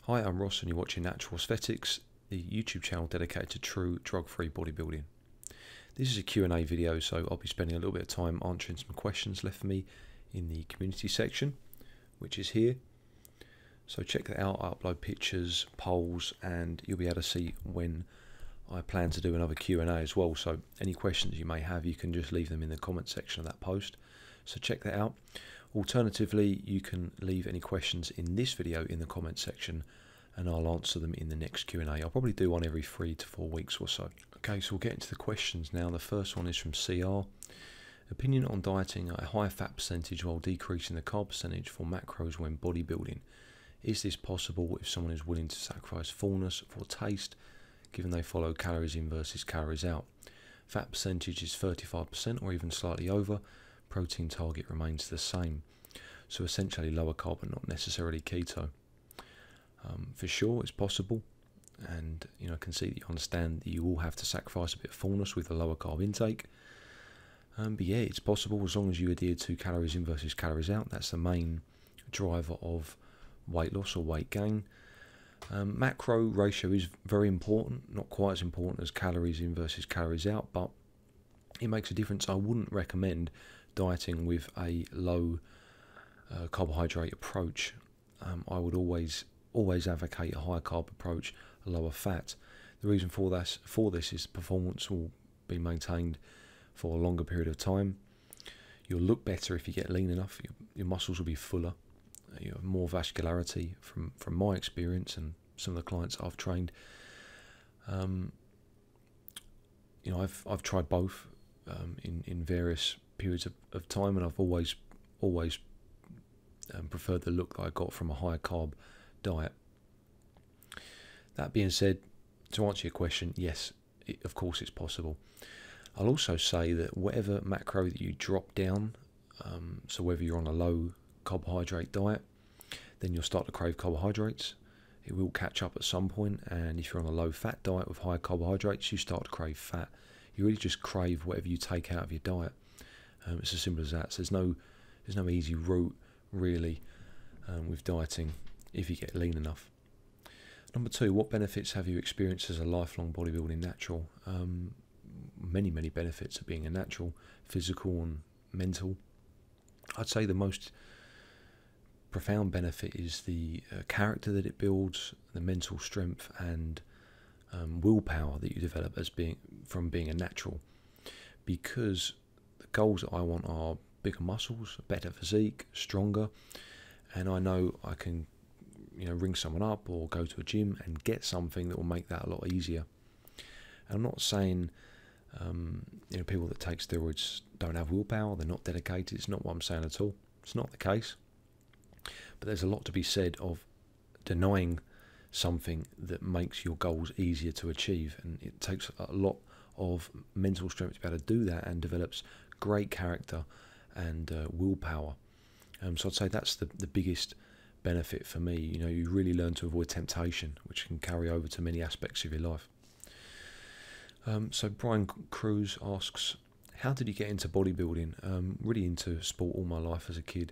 Hi, I'm Ross and you're watching Natural Aesthetics, the YouTube channel dedicated to true drug-free bodybuilding. This is a Q&A video, so I'll be spending a little bit of time answering some questions left for me in the community section, which is here. So check that out. I upload pictures, polls, and you'll be able to see when I plan to do another Q&A as well. So any questions you may have, you can just leave them in the comment section of that post. So check that out. Alternatively, you can leave any questions in this video in the comment section and I'll answer them in the next Q&A. I'll probably do one every 3 to 4 weeks or so. Okay, so we'll get into the questions now. The first one is from CR. Opinion on dieting at a high fat percentage while decreasing the carb percentage for macros when bodybuilding. Is this possible if someone is willing to sacrifice fullness for taste, given they follow calories in versus calories out? Fat percentage is 35% or even slightly over. Protein target remains the same. So essentially lower carb and not necessarily keto. For sure, it's possible, and I can see that you understand that you will have to sacrifice a bit of fullness with a lower carb intake. But yeah, it's possible as long as you adhere to calories in versus calories out. That's the main driver of weight loss or weight gain. Macro ratio is very important, not quite as important as calories in versus calories out, but it makes a difference. I wouldn't recommend dieting with a low carbohydrate approach. I would always advocate a higher carb approach, a lower fat. The reason for this is performance will be maintained for a longer period of time. You'll look better if you get lean enough. Your muscles will be fuller. You have more vascularity from my experience and some of the clients I've trained. I've tried both in various periods of time, and I've always preferred the look that I got from a higher carb diet. That being said, to answer your question, yes, of course it's possible. I'll also say that whatever macro that you drop down, so whether you're on a low carbohydrate diet, then you'll start to crave carbohydrates. It will catch up at some point, and if you're on a low fat diet with high carbohydrates, you start to crave fat. You really just crave whatever you take out of your diet. It's as simple as that. So there's no easy route really with dieting if you get lean enough. Number 2, what benefits have you experienced as a lifelong bodybuilding natural? Many benefits of being a natural, physical and mental. I'd say the most profound benefit is the character that it builds, the mental strength and willpower that you develop from being a natural. Because the goals that I want are bigger muscles, better physique, stronger, and I know I can ring someone up or go to a gym and get something that will make that a lot easier. And I'm not saying people that take steroids don't have willpower, they're not dedicated. It's not what I'm saying at all. It's not the case. But there's a lot to be said of denying something that makes your goals easier to achieve, and it takes a lot of mental strength to be able to do that, and develops great character and willpower. So I'd say that's the biggest benefit for me. You really learn to avoid temptation, which can carry over to many aspects of your life. So Brian Cruz asks, how did you get into bodybuilding? Really into sport all my life as a kid.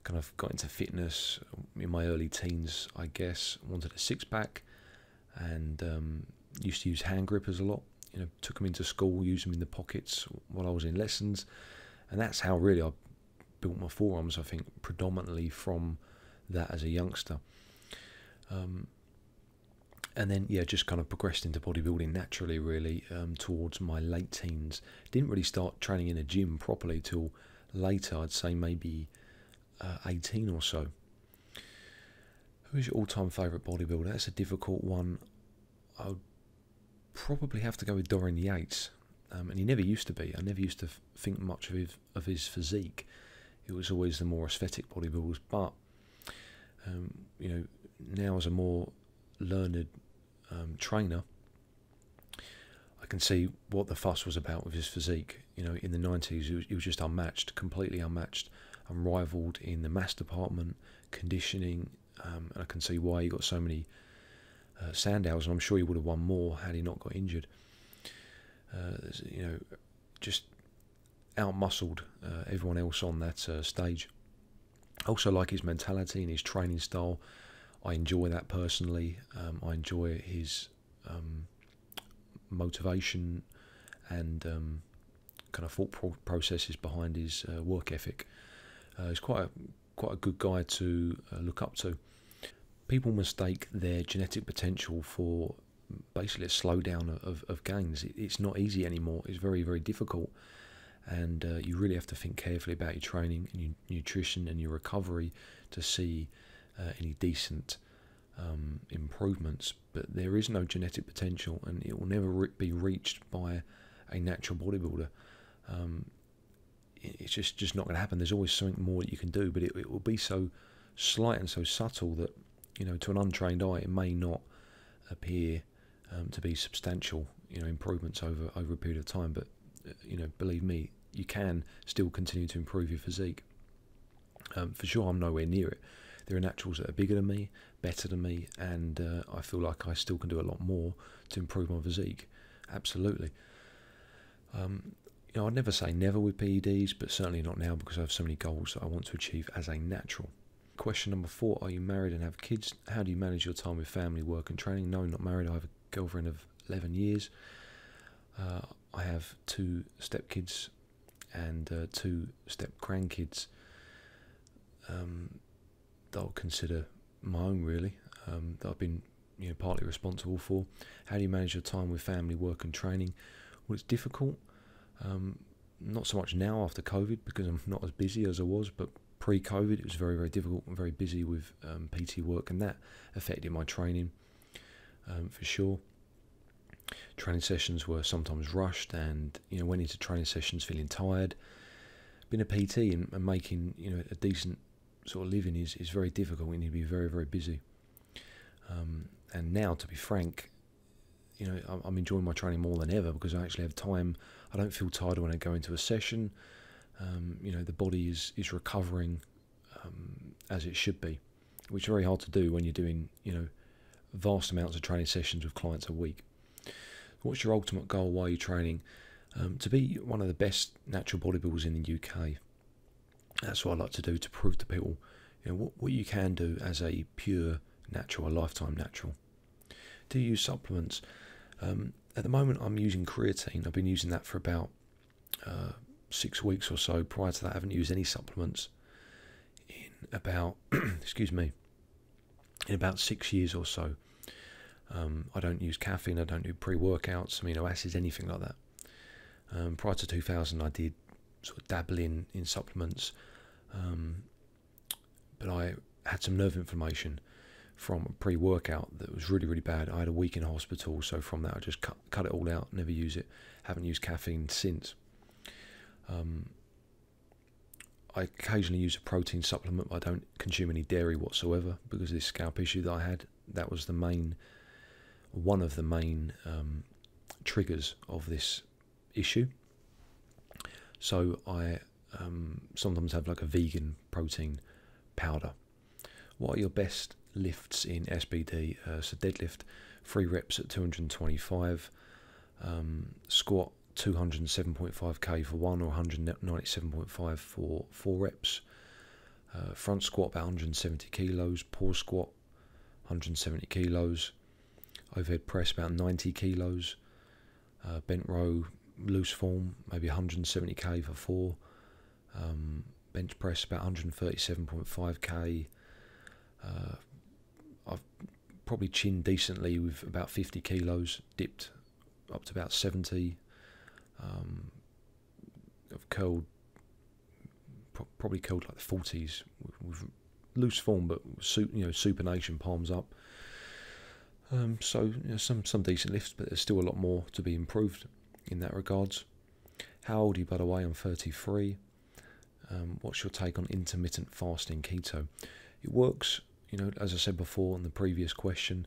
Kind of got into fitness in my early teens, I guess. Wanted a six-pack and used to use hand grippers a lot. Took them into school, used them in the pockets while I was in lessons. And that's how really I built my forearms, I think, predominantly from that as a youngster. And then, just kind of progressed into bodybuilding naturally, really, towards my late teens. Didn't really start training in a gym properly till later, I'd say maybe 18 or so. Who is your all-time favourite bodybuilder? That's a difficult one. I would probably have to go with Dorian Yates. And he never used to be. I never used to think much of his physique. It was always the more aesthetic bodybuilders. But, now as a more learned trainer, I can see what the fuss was about with his physique. In the 90s, he was just unmatched, completely unmatched, unrivaled in the mass department, conditioning, and I can see why he got so many Sandals, and I'm sure he would have won more had he not got injured. Just out-muscled everyone else on that stage. I also like his mentality and his training style. I enjoy that personally. I enjoy his motivation and kind of thought processes behind his work ethic. He's quite a good guy to look up to. People mistake their genetic potential for basically a slowdown of gains. It's not easy anymore. It's very, very difficult, and you really have to think carefully about your training and your nutrition and your recovery to see any decent improvements. But there is no genetic potential, and it will never be reached by a natural bodybuilder. It's just not going to happen. There's always something more that you can do, but it will be so slight and so subtle that, you know, to an untrained eye, it may not appear to be substantial, you know, improvements over a period of time. But you know, believe me, you can still continue to improve your physique. For sure, I'm nowhere near it. There are naturals that are bigger than me, better than me, and I feel like I still can do a lot more to improve my physique. Absolutely. You know, I'd never say never with PEDs, but certainly not now, because I have so many goals that I want to achieve as a natural. Question number 4, are you married and have kids? How do you manage your time with family, work and training? No, not married. I have a girlfriend of 11 years. I have 2 stepkids and 2 step-grandkids that I'll consider my own, really, that I've been, you know, partly responsible for. How do you manage your time with family, work and training? Well, it's difficult. Not so much now after COVID, because I'm not as busy as I was, but pre-COVID it was very, very difficult and very busy with PT work, and that affected my training for sure. Training sessions were sometimes rushed, and, you know, went into training sessions feeling tired. Being a PT and making, you know, a decent sort of living is very difficult. We need to be very, very busy. And now, to be frank, you know, I'm enjoying my training more than ever, because I actually have time. I don't feel tired when I go into a session. You know, the body is recovering as it should be, which is very hard to do when you're doing, you know, vast amounts of training sessions with clients a week. What's your ultimate goal while you're training? To be one of the best natural bodybuilders in the UK. That's what I like to do, to prove to people, you know, what you can do as a pure natural, a lifetime natural. Do you use supplements? At the moment, I'm using creatine. I've been using that for about 6 weeks or so. Prior to that, I haven't used any supplements in about, excuse me, in about 6 years or so. I don't use caffeine. I don't do pre-workouts, amino acids, anything like that. Prior to 2000, I did sort of dabble in supplements, but I had some nerve inflammation from a pre-workout that was really, really bad. I had a week in hospital, so from that I just cut it all out, never use it. Haven't used caffeine since. I occasionally use a protein supplement, but I don't consume any dairy whatsoever, because of this scalp issue that I had. That was one of the main triggers of this issue. So I sometimes have like a vegan protein powder. What are your best lifts in SBD? So deadlift 3 reps at 225, squat 207.5k for 1, or 197.5 for 4 reps, front squat about 170 kilos, pause squat 170 kilos, overhead press about 90 kilos, bent row loose form maybe 170k for 4, bench press about 137.5k. I've probably chinned decently with about 50 kilos, dipped up to about 70. I've curled, probably curled like the 40s with loose form, but supination, palms up. So, you know, some decent lifts, but there's still a lot more to be improved in that regards. How old are you, by the way? I'm 33. What's your take on intermittent fasting, keto? It works, you know, as I said before in the previous question,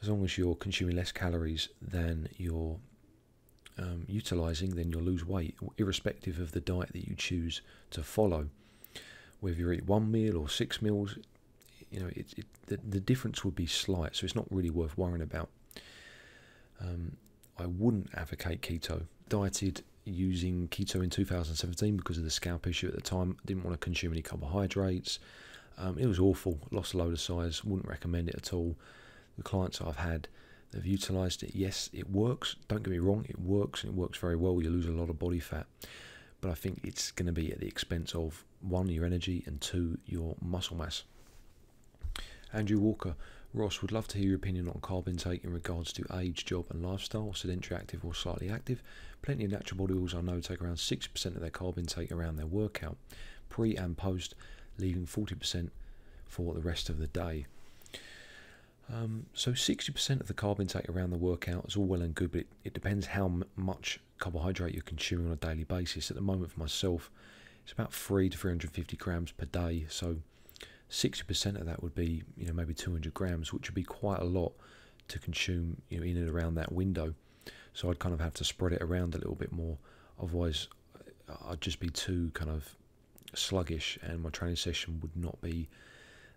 as long as you're consuming less calories than you're utilising, then you'll lose weight, irrespective of the diet that you choose to follow. Whether you eat 1 meal or 6 meals, you know, the difference would be slight, so it's not really worth worrying about. I wouldn't advocate keto. Dieted using keto in 2017 because of the scalp issue at the time. I didn't want to consume any carbohydrates. It was awful, lost a load of size, wouldn't recommend it at all. The clients I've had, they've utilised it. Yes, it works, don't get me wrong, it works, and it works very well. You lose a lot of body fat, but I think it's going to be at the expense of, 1, your energy, and 2, your muscle mass. Andrew Walker: Ross, would love to hear your opinion on carb intake in regards to age, job and lifestyle, sedentary, active or slightly active. Plenty of natural bodybuilders I know take around 60% of their carb intake around their workout, pre and post, leaving 40% for the rest of the day. So 60% of the carb intake around the workout is all well and good, but it depends how much carbohydrate you're consuming on a daily basis. At the moment for myself, it's about 300 to 350 grams per day, so 60% of that would be, maybe 200 grams, which would be quite a lot to consume, in and around that window. So I'd kind of have to spread it around a little bit more, otherwise I'd just be too kind of sluggish, and my training session would not be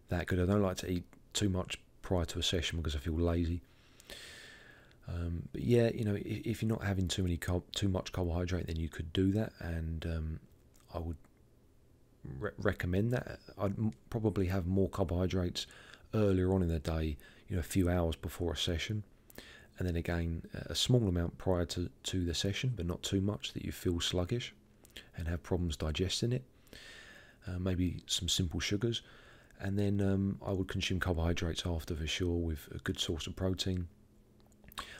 that good. I don't like to eat too much prior to a session because I feel lazy. But yeah, if you're not having too much carbohydrate, then you could do that, and I would recommend that. I'd probably have more carbohydrates earlier on in the day, a few hours before a session, and then again a small amount prior to the session, but not too much that you feel sluggish and have problems digesting it. Maybe some simple sugars, and then I would consume carbohydrates after, for sure, with a good source of protein.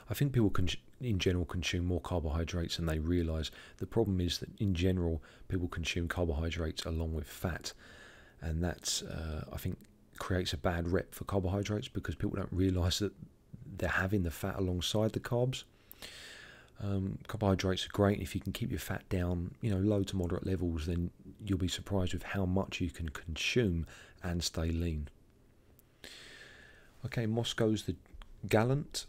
I think people in general consume more carbohydrates than they realise. The problem is that in general people consume carbohydrates along with fat, and that's I think creates a bad rep for carbohydrates, because people don't realise that they're having the fat alongside the carbs. Carbohydrates are great. If you can keep your fat down, low to moderate levels, then you'll be surprised with how much you can consume and stay lean. Okay, Moscow's the Gallant: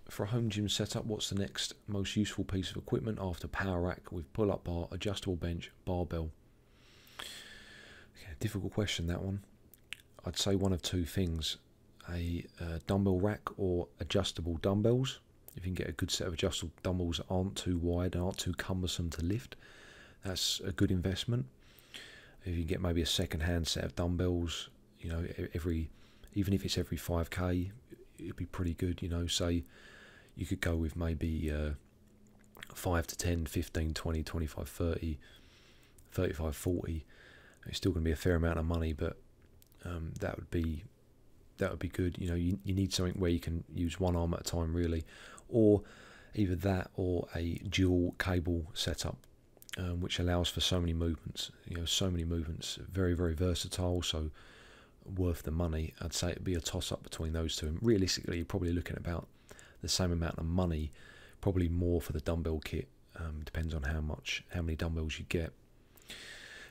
for a home gym setup, what's the next most useful piece of equipment after power rack with pull-up bar, adjustable bench, barbell? Okay, difficult question, that one. I'd say one of two things: a dumbbell rack or adjustable dumbbells. If you can get a good set of adjustable dumbbells that aren't too wide and aren't too cumbersome to lift, that's a good investment. If you get maybe a second-hand set of dumbbells, even if it's every 5k, it'd be pretty good. Say you could go with maybe 5 to 10, 15, 20, 25, 30, 35, 40. It's still going to be a fair amount of money, but that would be good. You need something where you can use one arm at a time, really, or either that or a dual cable setup, which allows for so many movements. Very, very versatile, so worth the money. I'd say it'd be a toss-up between those two, and realistically you're probably looking at about the same amount of money, probably more for the dumbbell kit. Depends on how many dumbbells you get.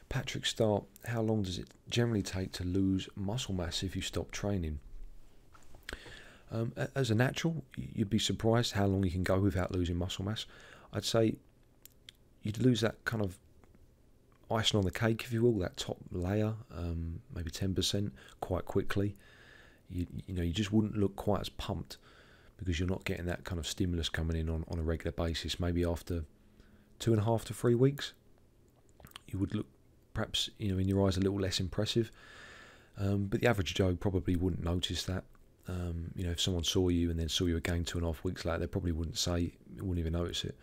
Patrick Starr: how long does it generally take to lose muscle mass if you stop training? As a natural, you'd be surprised how long you can go without losing muscle mass. I'd say you'd lose that kind of icing on the cake, if you will, that top layer, maybe 10%, quite quickly. You just wouldn't look quite as pumped, because you're not getting that kind of stimulus coming in on a regular basis. Maybe after 2.5 to 3 weeks, you would look perhaps in your eyes a little less impressive, but the average Joe probably wouldn't notice that. If someone saw you and then saw you again 2.5 weeks later, they probably wouldn't even notice it.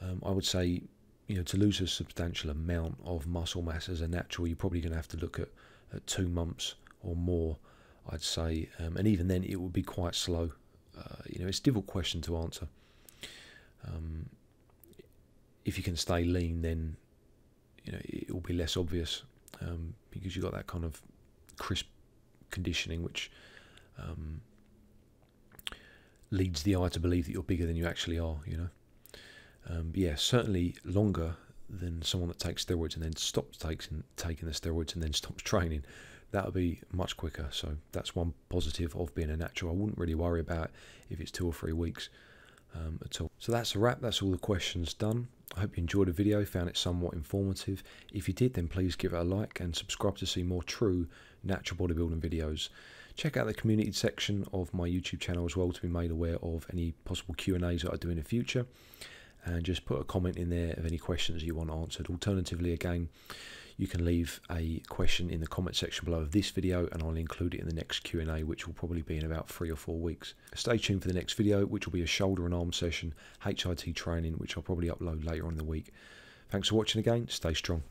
I would say, to lose a substantial amount of muscle mass as a natural, you're probably going to have to look at 2 months or more, I'd say, and even then it would be quite slow. It's a difficult question to answer. If you can stay lean, then it will be less obvious, because you've got that kind of crisp conditioning, which leads the eye to believe that you're bigger than you actually are. Yeah, certainly longer than someone that takes steroids and then stops taking the steroids and then stops training. That would be much quicker. So that's one positive of being a natural. I wouldn't really worry about if it's 2 or 3 weeks at all. So that's a wrap. That's all the questions done. I hope you enjoyed the video, found it somewhat informative. If you did, then please give it a like and subscribe to see more true natural bodybuilding videos. Check out the community section of my YouTube channel as well to be made aware of any possible Q&As that I do in the future, and just put a comment in there of any questions you want answered. Alternatively, again, you can leave a question in the comment section below of this video, and I'll include it in the next Q&A, which will probably be in about 3 or 4 weeks. Stay tuned for the next video, which will be a shoulder and arm session, HIT training, which I'll probably upload later on in the week. Thanks for watching again. Stay strong.